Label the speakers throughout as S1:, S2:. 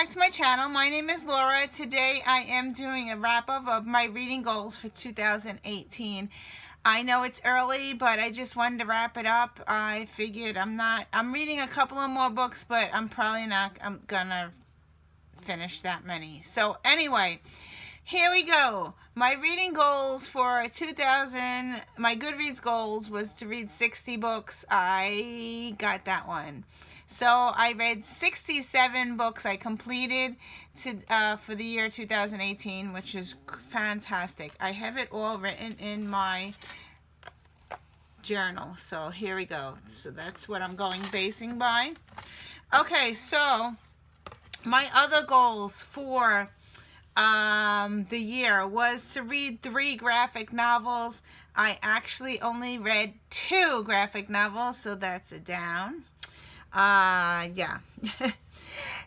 S1: back to my channel. My name is Laura. Today I am doing a wrap-up of my reading goals for 2018. I know it's early, but I just wanted to wrap it up. I figured I'm reading a couple of more books, but I'm probably not gonna finish that many. So anyway, here we go. My reading goals for 2000, my Goodreads goals was to read 60 books. I got that one. So I read 67 books I completed for the year 2018, which is fantastic. I have it all written in my journal. So here we go. So that's what I'm basing by. Okay, so my other goals for the year was to read 3 graphic novels. I actually only read 2 graphic novels, so that's a down. Yeah.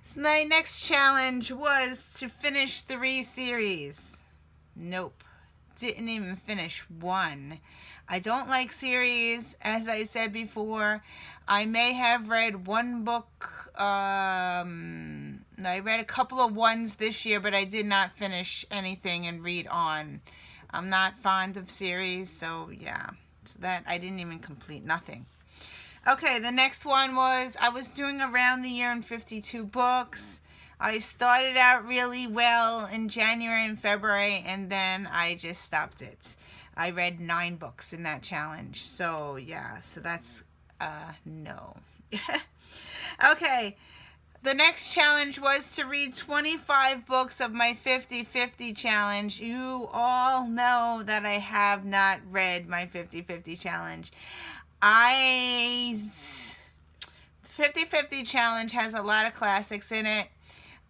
S1: So my next challenge was to finish 3 series. Nope. Didn't even finish 1. I don't like series, as I said before. I may have read 1 book. I read a couple of ones this year, but I did not finish anything and read on. I'm not fond of series, so yeah. So that I didn't even complete nothing. Okay, the next one was I was doing around the year in 52 books. I started out really well in January and February, and then I just stopped it. I read 9 books in that challenge. So yeah, so that's no. Okay, the next challenge was to read 25 books of my 50-50 challenge. You all know that I have not read my 50-50 challenge. 50-50 challenge has a lot of classics in it.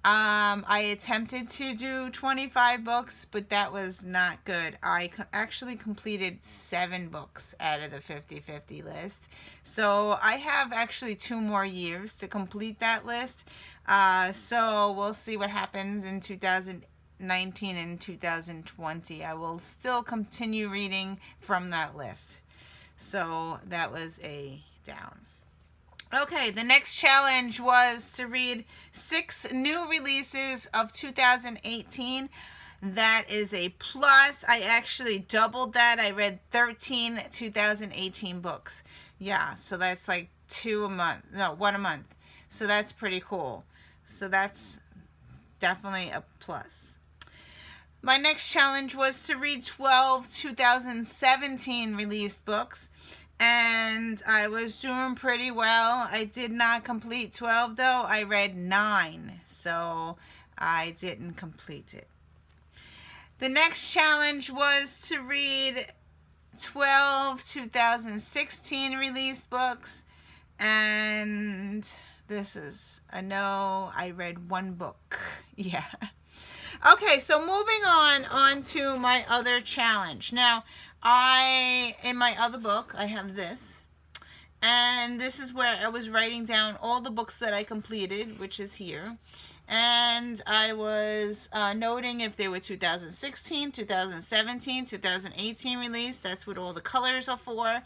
S1: I attempted to do 25 books, but that was not good. I actually completed 7 books out of the 50-50 list. So I have actually 2 more years to complete that list. So we'll see what happens in 2019 and 2020. I will still continue reading from that list. So that was a down. Okay, the next challenge was to read 6 new releases of 2018. That is a plus. I actually doubled that. I read 13 2018 books. Yeah, so that's like 2 a month. No, 1 a month. So that's pretty cool. So that's definitely a plus. My next challenge was to read 12 2017 released books, and I was doing pretty well. I did not complete 12 though. I read 9, so I didn't complete it. The next challenge was to read 12 2016 released books, and this is a no. I read 1 book. Yeah. Okay, so moving on to my other challenge. Now, in my other book, I have this. And this is where I was writing down all the books that I completed, which is here. And I was noting if they were 2016, 2017, 2018 release. That's what all the colors are for.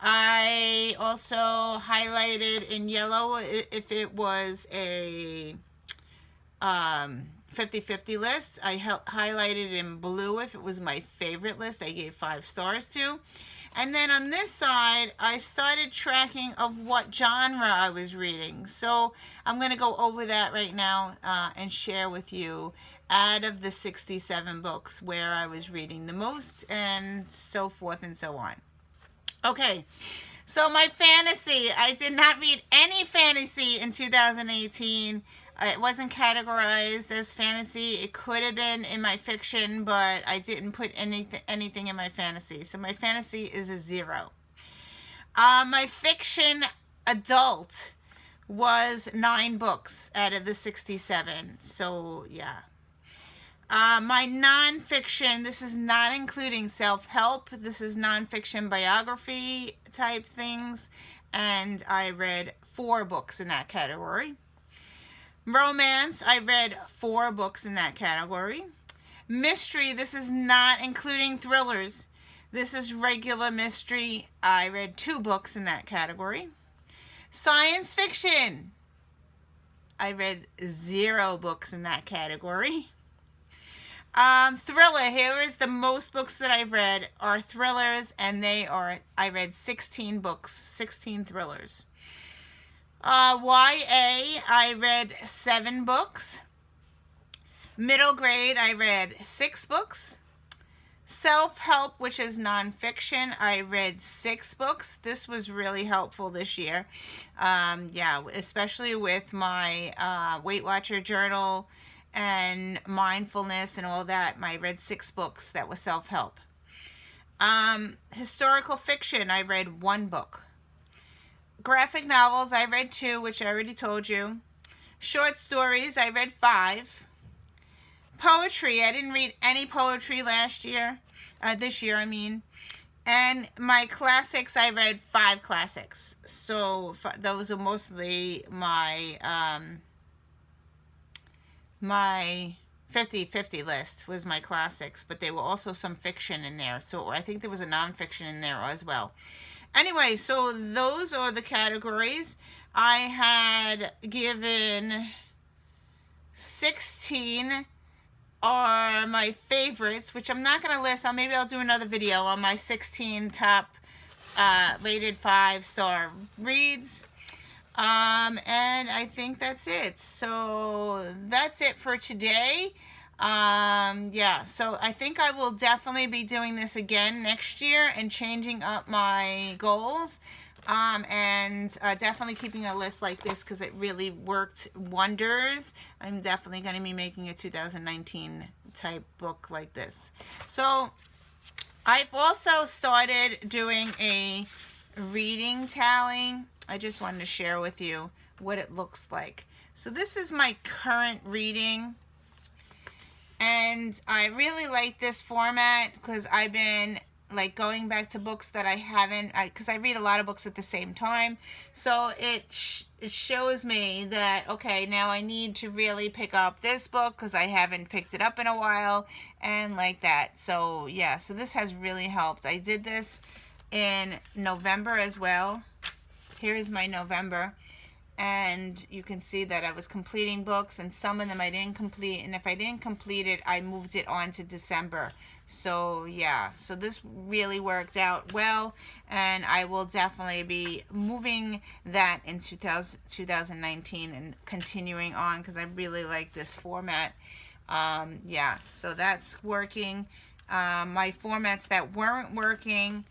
S1: I also highlighted in yellow if it was a 50-50 list. I highlighted in blue if it was my favorite list. I gave 5 stars to. And then on this side, I started tracking of what genre I was reading. So I'm going to go over that right now and share with you out of the 67 books where I was reading the most and so forth and so on. Okay, so my fantasy. I did not read any fantasy in 2018. It wasn't categorized as fantasy. It could have been in my fiction, but I didn't put anything in my fantasy. So my fantasy is a 0. My fiction adult was 9 books out of the 67. So yeah. My nonfiction, this is not including self-help. This is nonfiction biography type things. And I read 4 books in that category. Romance, I read 4 books in that category. Mystery, this is not including thrillers. This is regular mystery. I read 2 books in that category. Science fiction, I read 0 books in that category. Thriller. Here is the most books that I've read are thrillers, and I read 16 books, 16 thrillers. YA, I read 7 books. Middle grade, I read 6 books. Self-help, which is nonfiction, I read 6 books. This was really helpful this year. Yeah, especially with my Weight Watcher journal and mindfulness and all that. I read 6 books that was self-help. Historical fiction, I read 1 book. Graphic novels, I read 2, which I already told you. Short stories, I read 5. Poetry, I didn't read any poetry this year, I mean. And my classics, I read 5 classics. So those are mostly my my 50-50 list was my classics, but there were also some fiction in there. So I think there was a nonfiction in there as well. Anyway, so those are the categories. I had given 16 are my favorites, which I'm not going to list. Maybe I'll do another video on my 16 top rated 5-star reads. And I think that's it. So that's it for today. Yeah, so I think I will definitely be doing this again next year and changing up my goals. And definitely keeping a list like this because it really worked wonders. I'm definitely going to be making a 2019 type book like this. So I've also started doing a reading tally. I just wanted to share with you what it looks like. So this is my current reading. And I really like this format because I've been like going back to books that I haven't, because I read a lot of books at the same time. So it shows me that, okay, now I need to really pick up this book because I haven't picked it up in a while and like that. So yeah, so this has really helped. I did this in November as well. Here is my November. And you can see that I was completing books and some of them I didn't complete. And if I didn't complete it, I moved it on to December. So yeah, so this really worked out well, and I will definitely be moving that in 2019 and continuing on because I really like this format. Yeah, so that's working. My formats that weren't working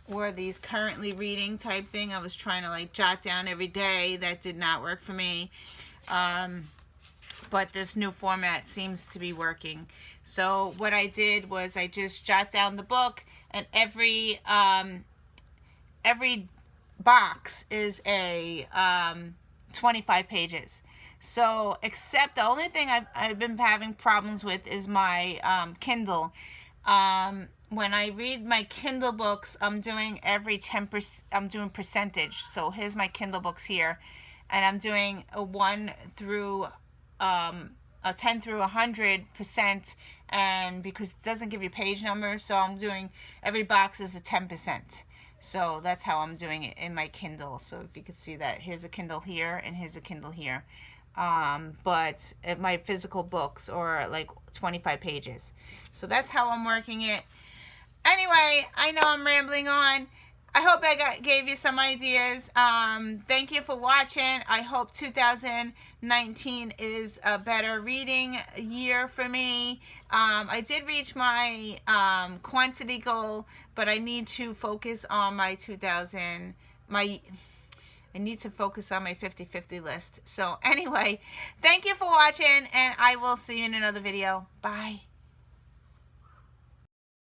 S1: were these currently reading type thing. I was trying to like jot down every day. That did not work for me. But this new format seems to be working. So what I did was I just jot down the book, and every box is a 25 pages. So except the only thing I've been having problems with is my Kindle. When I read my Kindle books, I'm doing every 10%. I'm doing percentage. So here's my Kindle books here, and I'm doing a 1 through a 10 through 100%, and because it doesn't give you page numbers, so I'm doing every box is a 10%. So that's how I'm doing it in my Kindle. So if you could see that, here's a Kindle here and here's a Kindle here. But my physical books are like 25 pages. So that's how I'm working it. Anyway, I know I'm rambling on. I hope I gave you some ideas. Thank you for watching. I hope 2019 is a better reading year for me. I did reach my quantity goal, but I need to focus on my I need to focus on my 50-50 list. So anyway, thank you for watching, and I will see you in another video. Bye.